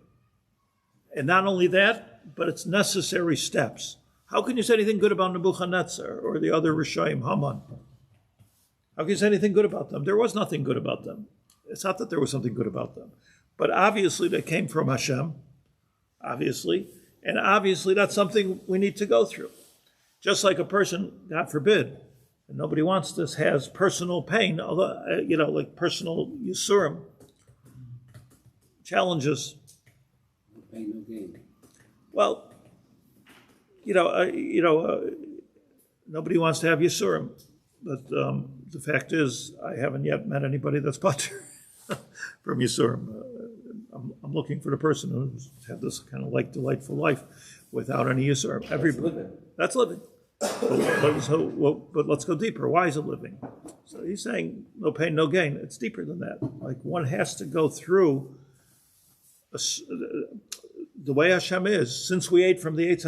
And not only that, but it's necessary steps. How can you say anything good about Nebuchadnezzar or the other Rishayim, Haman? How can you say anything good about them? There was nothing good about them. It's not that there was something good about them. But obviously they came from Hashem, obviously. And obviously that's something we need to go through. Just like a person, God forbid, and nobody wants this, has personal pain, like personal Yisurim, challenges. No pain, no gain. Well, nobody wants to have Yisurim, but the fact is, I haven't yet met anybody that's potter from Yisurim. I'm looking for the person who's had this kind of like delightful life without any Yisurim. That's living. But let's go deeper. Why is it living? So he's saying no pain, no gain. It's deeper than that. Like one has to go through the way Hashem is. Since we ate from the Eitz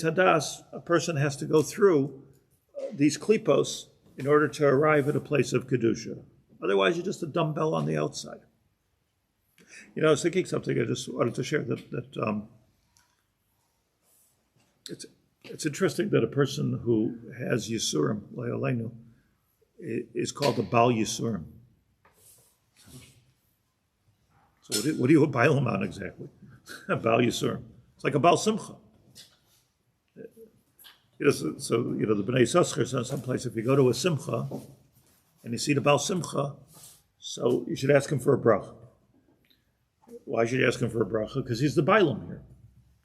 Hadas, a person has to go through these klipos in order to arrive at a place of kedusha. Otherwise, you're just a dumbbell on the outside. I was thinking something I just wanted to share that it's interesting that a person who has Yisurim, Le'aleinu, is called a Baal Yisurim. So what do you bail him on exactly? A Baal Yisurim. It's like a Baal Simcha. The Bnei Yissaschar says someplace, if you go to a Simcha and you see the Baal Simcha, so you should ask him for a bracha. Why should you ask him for a bracha? Because he's the Bailam here.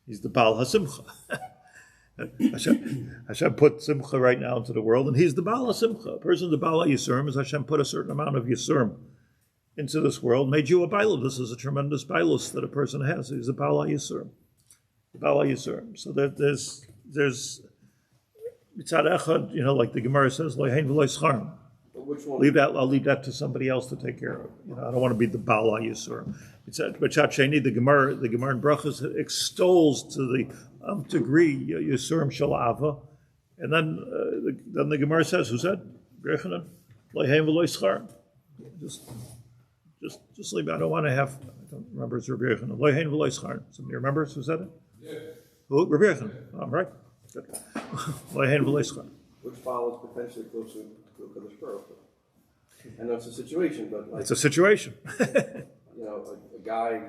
He's the Baal HaSimcha. Hashem put Simcha right now into the world, and he's the Baal HaSimcha. A person, the Baal HaYisurim, is Hashem put a certain amount of Yisurim into this world, made you a Bailam. This is a tremendous Bailus that a person has. He's a Baal HaYisurim. Baal HaYisurim. So there's Mitzad Echad, like the Gemara says, Lo'hein v'lo Scharm. Which one? I'll leave that to somebody else to take care of. I don't want to be the Baal HaYisurim. But Sheni, the Gemara in Brachas extols to the degree Yisurim Shel Ava, and then the Gemara says, who said? Brechanan, Lo'hein v'lo Scharm. Just leave it. I don't remember, it's Rabbi Yochanan. Lo'hein v'lo Scharm. Somebody remembers who said it? Yeah. Who? Rabbi Yochanan. I'm right. Good. Lo'hein v'lo Scharm. Which follows potentially closer to a Kadosh Baruch Hu. I know it's a situation, but it's a situation. a guy,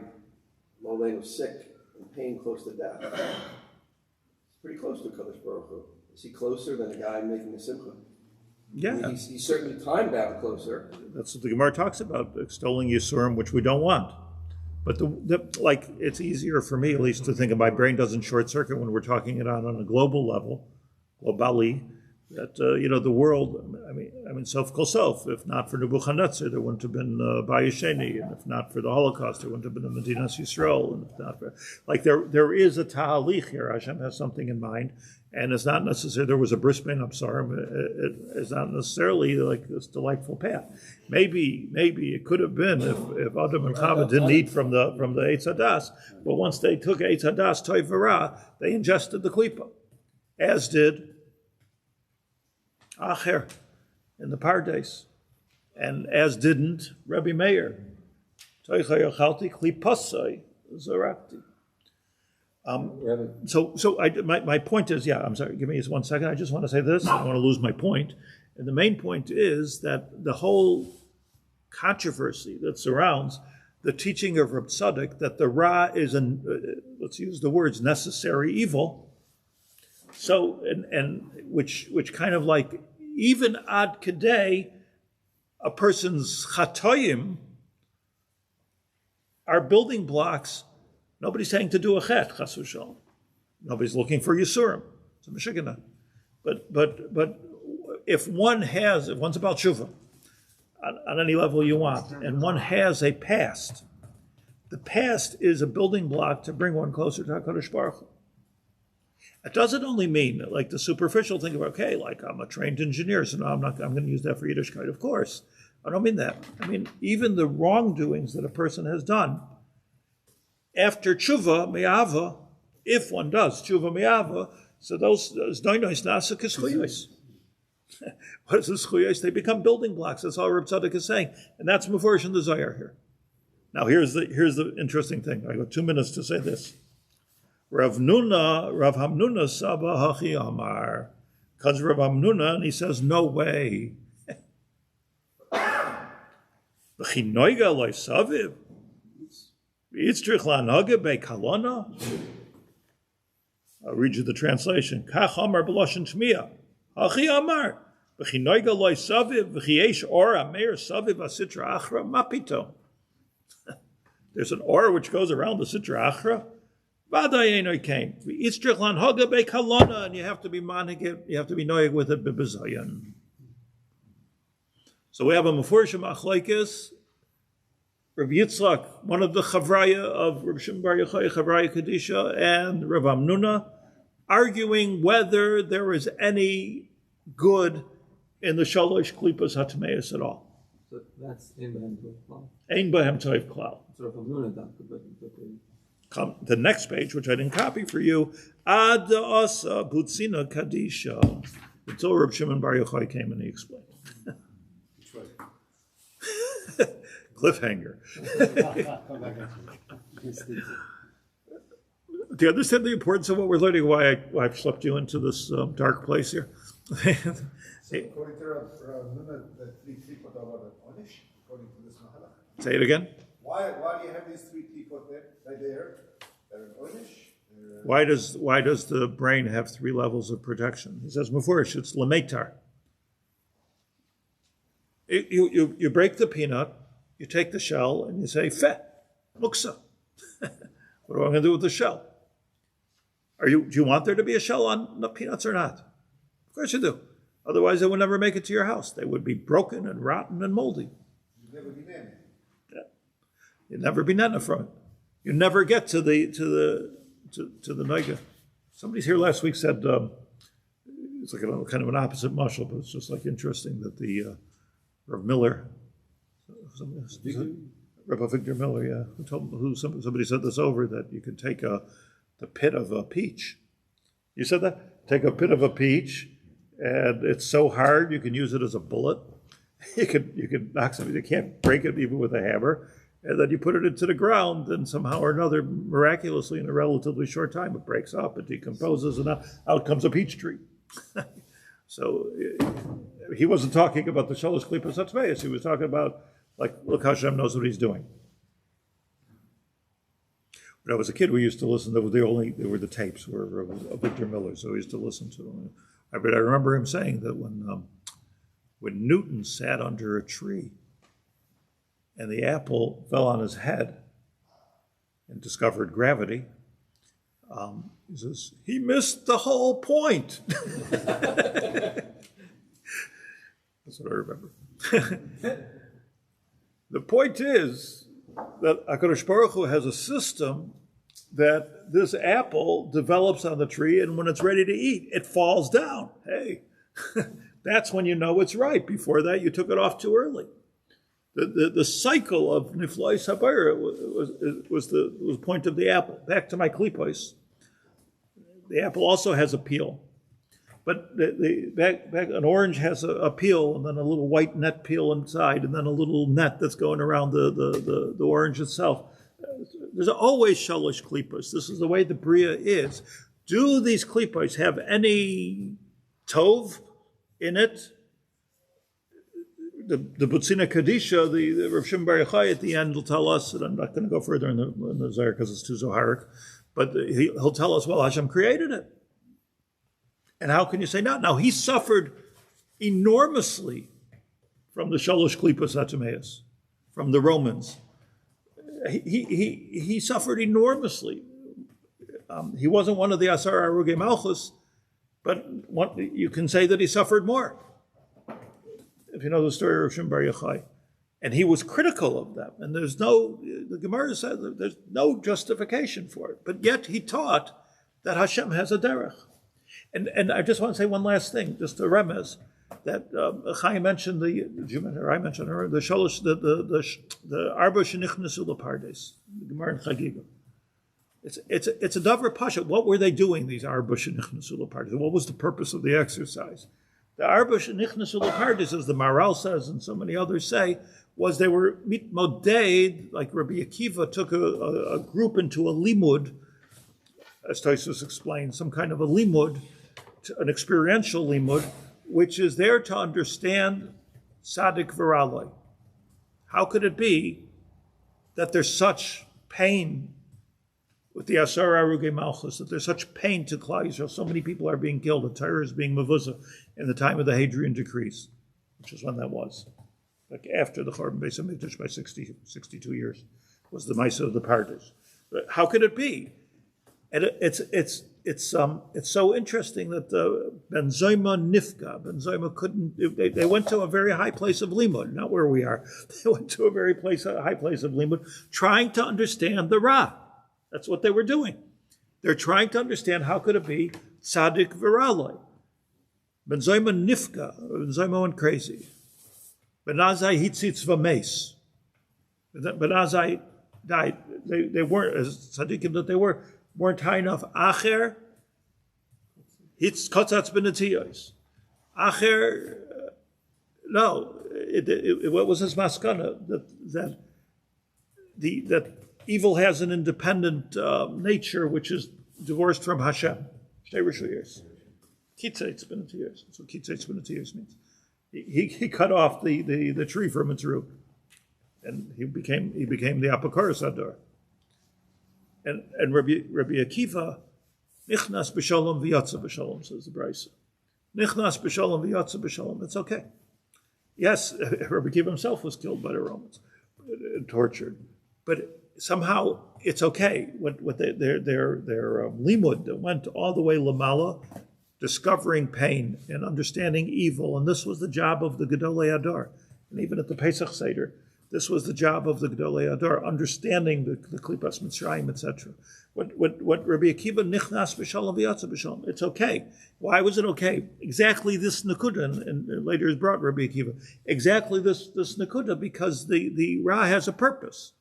low lane was sick and pain close to death. It's pretty close to Kadosh Baruch Hu. Is he closer than a guy making a simcha? Yeah. He's certainly time bound closer. That's what the Gemara talks about, extolling Yisurim, which we don't want. But it's easier for me, at least, to think of my brain doesn't short circuit when we're talking it on a global level, globally, that, the world, I mean, Sof Kol Sof, if not for Nebuchadnezzar, there wouldn't have been Bayesheni, and if not for the Holocaust, there wouldn't have been the Medinas Yisrael, and if not for, there is a tahalich here. Hashem has something in mind, and it's not necessarily, there was a brisbane Absarim, it's not necessarily like this delightful path. Maybe it could have been if Adam and Chava didn't eat from the Eitz Hadas, but once they took Eitz Hadas, Toiv V'Ra, they ingested the klipa, as did Acher in the Pardes, and as didn't Rabbi Meir. My point is, I'm sorry, give me just 1 second. I just want to say this. I don't want to lose my point. And the main point is that the whole controversy that surrounds the teaching of Reb Tzadok that the Ra is let's use the words necessary evil. So, and which kind of like, even ad kadei, a person's chatoyim are building blocks. Nobody's saying to do a chet, chas v'shalom. Nobody's looking for Yisurim. It's a Meshigana. But if one's about tshuva, on any level you want, and one has a past, the past is a building block to bring one closer to HaKadosh Baruch Hu. It doesn't only mean like the superficial thing of, okay, like I'm a trained engineer, so now I'm going to use that for Yiddishkeit. Of course. I don't mean that. I mean, even the wrongdoings that a person has done, after tshuva me'ava, if one does tshuva me'ava, so those doinois nasa k'schuyos. What is the schuyos? They become building blocks. That's all Reb Tzadok is saying. And that's Mefurish in the Zohar here. Now here's the interesting thing. I got 2 minutes to say this. Rav Hamnuna Saba Hachi Amar. Comes Rav Hamnuna and he says, no way. V'chinoiga loy saviv. V'yitztrich la'noga be'kalona. I'll read you the translation. Kach Amar b'loshen Shmiya. Hachi Amar. V'chinoiga loy saviv. V'chiesh ora meir saviv asitra achra mapito. There's an aura which goes around the Sitra Achra. Came. And you have to be manig, you have to be noyeg with it. So we have a Mefurish Machlokes, Rabbi Yitzchak, one of the Chavraya of Rabbi Shimon Bar Yochai, Chavraya Kadisha, and Rav Hamnuna, arguing whether there is any good in the Shalosh Klipas Hatmeis at all. So that's Ein Bahem Toiv Klal. Ein Bahem Toiv Klal. So Rav Hamnuna Dafka, but Come the next page, which I didn't copy for you, Ad Asa Butzina Kadisha. Until Reb Shimon Bar Yochai came and he explained. Cliffhanger. Do you understand the importance of what we're learning? Why I've swept you into this dark place here? So according to Rav Nuna, the 3 klipot are Onish, according to this Mahala. Say it again. Why do you have these 3 klipot there? They're Onish. Why does the brain have 3 levels of protection? He says Mefurish, it's lametar. You break the peanut, you take the shell, and you say feh, muksa. What am I going to do with the shell? Do you want there to be a shell on the peanuts or not? Of course you do. Otherwise, they would never make it to your house. They would be broken and rotten and moldy. You'd never be nana. Yeah. You'd never be nana from it. You never get to the noiga. Somebody's here last week said it's like a kind of an opposite mushal, but it's just like interesting that the Rav Miller, Rabbi Victor Miller, yeah, somebody said this over, that you could take the pit of a peach. You said that? Take a pit of a peach, and it's so hard you can use it as a bullet. You could knock somebody. You can't break it even with a hammer. And then you put it into the ground, and somehow or another, miraculously, in a relatively short time, it breaks up, it decomposes, and out comes a peach tree. So he wasn't talking about the Shalosh Klipas Hatzmeis. He was talking about, like, look how Hashem knows what he's doing. When I was a kid, we used to listen. They were the tapes were of Victor Miller, so we used to listen to them. But I remember him saying that when Newton sat under a tree and the apple fell on his head and discovered gravity, he says, he missed the whole point. That's what I remember. The point is that HaKadosh Baruch Hu has a system that this apple develops on the tree, and when it's ready to eat, it falls down. Hey, that's when you know it's right. Before that, you took it off too early. The cycle of Niflai Sabayr was the point of the apple. Back to my klipos. The apple also has a peel. But an orange has a peel, and then a little white net peel inside, and then a little net that's going around the orange itself. There's always shalosh klipos. This is the way the bria is. Do these klipos have any tov in it? The Butzina Kadisha, the Rav Shimon Bar Yochai at the end will tell us, and I'm not going to go further in the Zohar because it's too Zoharic, but he'll tell us, well, Hashem created it. And how can you say no? Now, he suffered enormously from the Shalosh Klipas Hatameus, from the Romans. He suffered enormously. He wasn't one of the Asar Arugei Malchus, but you can say that he suffered more, if you know the story of Shimon Bar Yochai. And he was critical of them. And the Gemara says that there's no justification for it. But yet he taught that Hashem has a derech. And I just want to say one last thing, just a remez, that Chaim mentioned the Sholosh, the Arba Shenichnasu Lepardes, the Gemara in Chagiga. It's a davar pasha. What were they doing, these Arba Shenichnasu Lepardes? What was the purpose of the exercise? The Arba Shenichnasu Lepardes, as the Maral says and so many others say, was they were mitmoded, like Rabbi Akiva took a group into a limud, as Tosfos explained, some kind of a limud, an experiential limud, which is there to understand Tzaddik v'Raloi. How could it be that there's such pain with the Asar Arugei Malchus, that there's such pain to Klal Yisrael? So many people are being killed. The Torah is being mevuzah in the time of the Hadrian decrees, which is when that was. Like after the Churban Beis HaMikdash by 62 years, was the Maisa of the Pardes. But how could it be? And it's so interesting that Ben Zoyma Nifka, Ben Zoyma couldn't. They went to a very high place of limud, not where we are. They went to a high place of limud, trying to understand the Ra. That's what they were doing. They're trying to understand how could it be Tzaddik v'Raloi. Ben Zoyma Nifka, Ben Zoyma went crazy. Benazai hitzitz v'meis. Benazai died. They weren't, as tzaddikim that they weren't high enough. Acher hitz kotzatz benetiyos. Acher, no. What was his maskana? That evil has an independent nature which is divorced from Hashem. Shtei rishuyos. Kitzatz benetiyos. That's what kitzatz benetiyos means. He cut off the tree from its root, and he became the apokoros ador. And Rabbi Akiva, nichnas b'shalom v'yatza b'shalom, says the Brisa. Nichnas b'shalom v'yatza b'shalom. It's okay. Yes, Rabbi Akiva himself was killed by the Romans, tortured, but somehow it's okay. What their limud that went all the way lamala, discovering pain and understanding evil, and this was the job of the Gedolei Adar. And even at the Pesach Seder, this was the job of the Gedolei Adar, understanding the Klipas Mitzrayim, etc. What Rabbi Akiva nichnas b'shalom v'yatza b'shalom. It's okay. Why was it okay? Exactly this nekuda, and later is brought Rabbi Akiva. Exactly this nekuda, because the Ra has a purpose.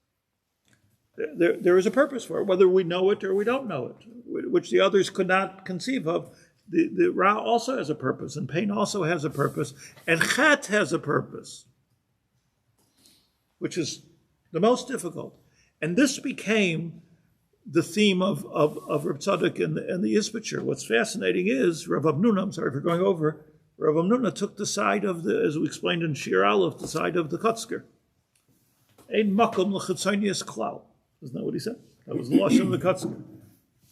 There is a purpose for it, whether we know it or we don't know it, which the others could not conceive of. The Ra also has a purpose, and pain also has a purpose, and Chet has a purpose, which is the most difficult. And this became the theme of Reb Tzadok and the Isbitcher. What's fascinating is Rav Amnuna, I'm sorry for going over, Rav Amnuna took the side of as we explained in Shiur Aleph, the side of the Kotzker. Ein makom l'chitzonius klal. Isn't that what he said? That was the lashon of the Kotzker.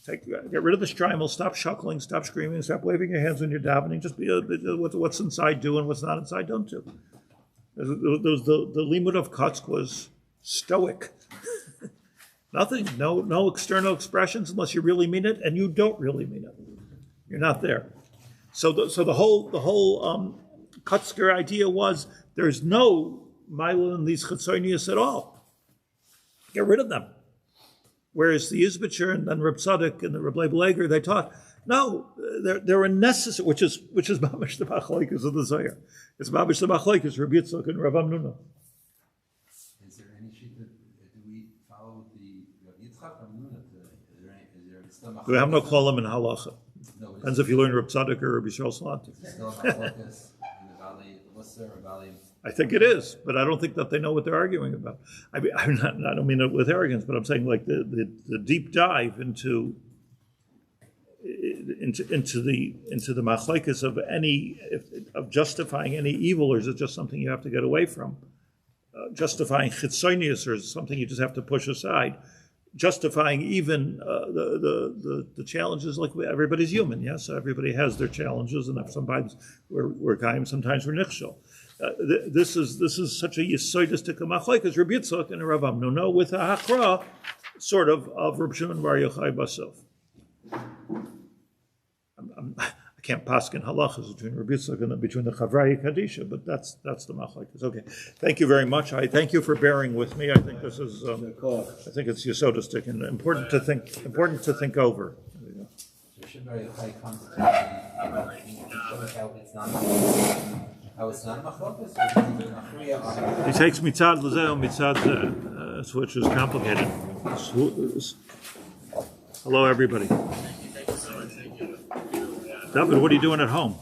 Get rid of the strimel, stop shuckling, stop screaming, stop waving your hands when you're davening. Just be what's inside do and what's not inside don't do. The limud of Kotzk was stoic. Nothing, no external expressions unless you really mean it, and you don't really mean it. You're not there. So the whole Kotzker idea was there's no mila in these chitzonius at all. Get rid of them. Whereas the Isbitcher and then Reb Tzadok and the Reb Leibler, they taught, no, they're a necessary, which is mamash the machlokes of the Zohar. It's mamash the machlokes, Reb Yitzchak and Rav Amnuna. Is there any shita? Do we follow the Reb Yitzchak or Amnuna? Is there We have no kolam in halacha. No, depends if you learn Reb Tzadok or Reb Yisrael Salanti. Is it still machlokes in the Valley Lusser or Valley? I think it is, but I don't think that they know what they're arguing about. I don't mean it with arrogance, but I'm saying like the deep dive into the machlokes of justifying any evil, or is it just something you have to get away from? Justifying chitzonius, or is it something you just have to push aside? justifying even the challenges. Like everybody's human, yes. So everybody has their challenges, and sometimes we're Chaim, sometimes we're nichshel. This is such a yisoidistic machlokes Rabbi Yitzchak and Rav Amnuna with a hakra, sort of Rabbi Shimon Bar Yochai Basov. I can't paskin halachas between Rabbi Yitzchak and between the Chavraya Kadisha, but that's the machlokes. Okay, thank you very much. I thank you for bearing with me. I think this is I think it's yisodistic and important to think over. He takes mitzad l'zeh and mitzad zeh, which is complicated. Hello, everybody. David, what are you doing at home?